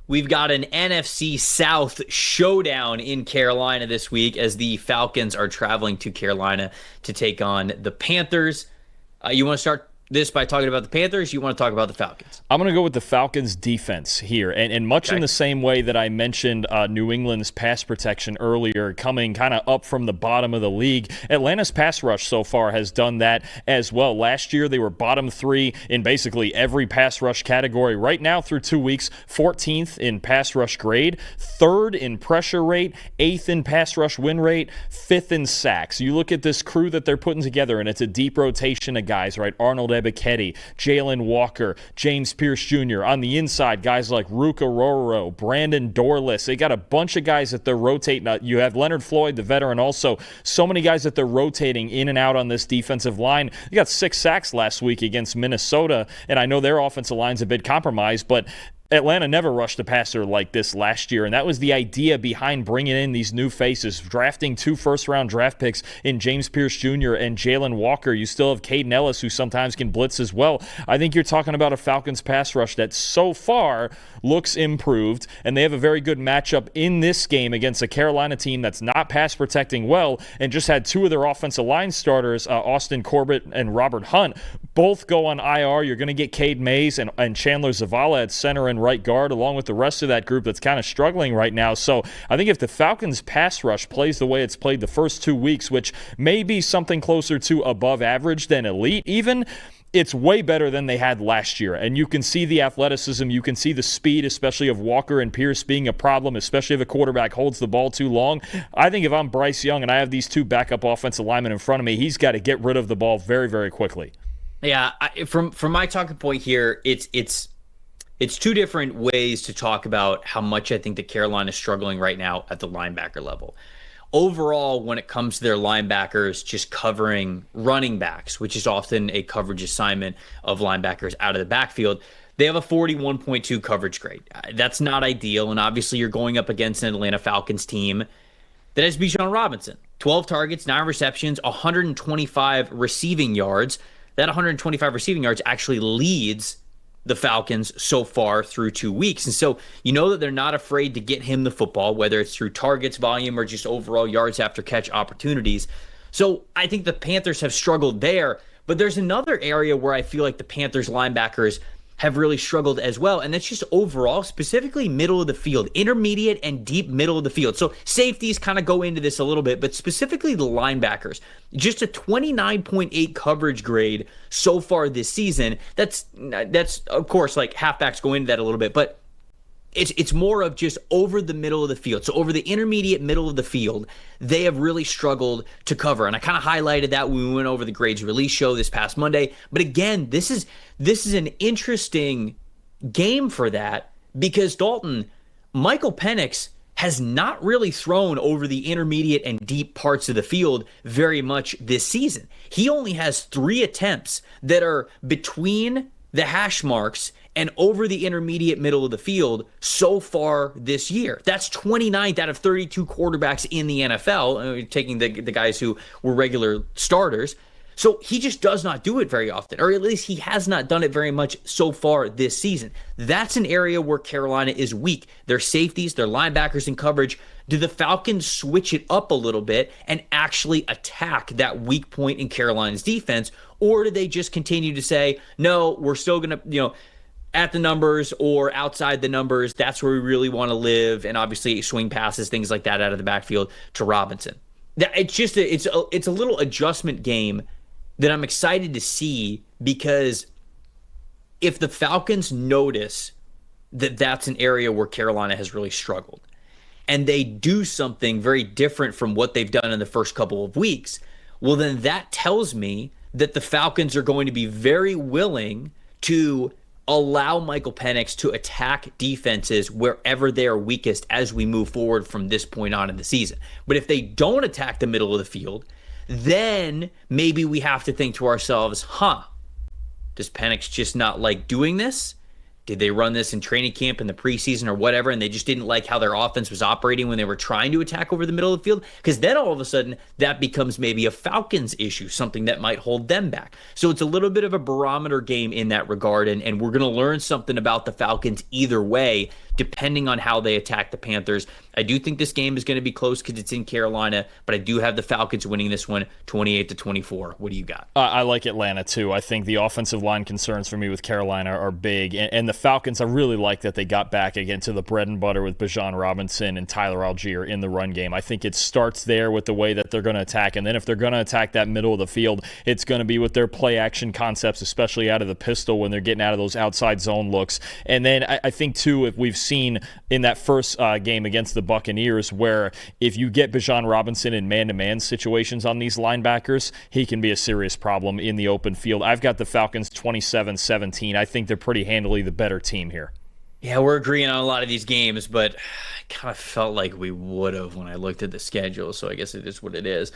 We've got an NFC South showdown in Carolina this week as the Falcons are traveling to Carolina to take on the Panthers. You want to start this by talking about the Panthers? You want to talk about the Falcons? I'm going to go with the Falcons defense here. And much in the same way that I mentioned New England's pass protection earlier, coming kind of up from the bottom of the league, Atlanta's pass rush so far has done that as well. Last year, they were bottom 3 in basically every pass rush category. Right now, through 2 weeks, 14th in pass rush grade, 3rd in pressure rate, 8th in pass rush win rate, 5th in sacks. You look at this crew that they're putting together, and it's a deep rotation of guys, right? Arnold Ebiketie, Jalen Walker, James Pierce Jr. On the inside, guys like Ruka Rororo, Brandon Dorless. They got a bunch of guys that they're rotating. You have Leonard Floyd, the veteran, also. So many guys that they're rotating in and out on this defensive line. They got 6 sacks last week against Minnesota, and I know their offensive line's a bit compromised, but Atlanta never rushed a passer like this last year, and that was the idea behind bringing in these new faces, drafting 2 first-round draft picks in James Pierce Jr. and Jalen Walker. You still have Caden Ellis, who sometimes can blitz as well. I think you're talking about a Falcons pass rush that so far looks improved, and they have a very good matchup in this game against a Carolina team that's not pass protecting well and just had 2 of their offensive line starters, Austin Corbett and Robert Hunt, both go on IR. You're going to get Cade Mays and Chandler Zavala at center and right guard, along with the rest of that group that's kind of struggling right now. So I think if the Falcons pass rush plays the way it's played the first 2 weeks, which may be something closer to above average than elite even, it's way better than they had last year. And you can see the athleticism, you can see the speed, especially of Walker and Pierce being a problem, especially if a quarterback holds the ball too long. I think if I'm Bryce Young and I have these 2 backup offensive linemen in front of me, he's got to get rid of the ball very, very quickly. Yeah, from my talking point here, it's 2 different ways to talk about how much I think that Carolina is struggling right now at the linebacker level. Overall, when it comes to their linebackers just covering running backs, which is often a coverage assignment of linebackers out of the backfield, they have a 41.2 coverage grade. That's not ideal, and obviously you're going up against an Atlanta Falcons team that has Bijan Robinson. 12 targets, 9 receptions, 125 receiving yards. That 125 receiving yards actually leads the Falcons so far through 2 weeks. And so you know that they're not afraid to get him the football, whether it's through targets, volume, or just overall yards after catch opportunities. So I think the Panthers have struggled there. But there's another area where I feel like the Panthers linebackers have really struggled as well, and that's just overall, specifically middle of the field, intermediate and deep middle of the field. So safeties kind of go into this a little bit, but specifically the linebackers, just a 29.8 coverage grade so far this season. That's of course, like, halfbacks go into that a little bit, but it's more of just over the middle of the field. So over the intermediate middle of the field, they have really struggled to cover. And I kind of highlighted that when we went over the grades release show this past Monday. But again, this is an interesting game for that because Dalton, Michael Penix has not really thrown over the intermediate and deep parts of the field very much this season. He only has 3 attempts that are between the hash marks and over the intermediate middle of the field so far this year. That's 29th out of 32 quarterbacks in the NFL, taking the guys who were regular starters. So he just does not do it very often, or at least he has not done it very much so far this season. That's an area where Carolina is weak. Their safeties, their linebackers in coverage. Do the Falcons switch it up a little bit and actually attack that weak point in Carolina's defense? Or do they just continue to say, no, we're still going to, at the numbers or outside the numbers, that's where we really want to live, and obviously swing passes, things like that out of the backfield to Robinson. It's just it's a little adjustment game that I'm excited to see, because if the Falcons notice that that's an area where Carolina has really struggled, and they do something very different from what they've done in the first couple of weeks, well, then that tells me that the Falcons are going to be very willing to allow Michael Penix to attack defenses wherever they are weakest as we move forward from this point on in the season. But if they don't attack the middle of the field, then maybe we have to think to ourselves, does Penix just not like doing this? Did they run this in training camp in the preseason or whatever, and they just didn't like how their offense was operating when they were trying to attack over the middle of the field? Because then all of a sudden, that becomes maybe a Falcons issue, something that might hold them back. So it's a little bit of a barometer game in that regard, and we're going to learn something about the Falcons either way depending on how they attack the Panthers. I do think this game is going to be close because it's in Carolina, but I do have the Falcons winning this one 28-24. What do you got? I like Atlanta too. I think the offensive line concerns for me with Carolina are big, and the Falcons, I really like that they got back again to the bread and butter with Bijan Robinson and Tyler Algier in the run game. I think it starts there with the way that they're going to attack, and then if they're going to attack that middle of the field, it's going to be with their play action concepts, especially out of the pistol when they're getting out of those outside zone looks. And then I think too, if we've seen in that first game against the Buccaneers, where if you get Bijan Robinson in man-to-man situations on these linebackers, he can be a serious problem in the open field. I've got the Falcons 27-17. I think they're pretty handily the better team here. Yeah, we're agreeing on a lot of these games, but I kind of felt like we would have when I looked at the schedule, so I guess it is what it is.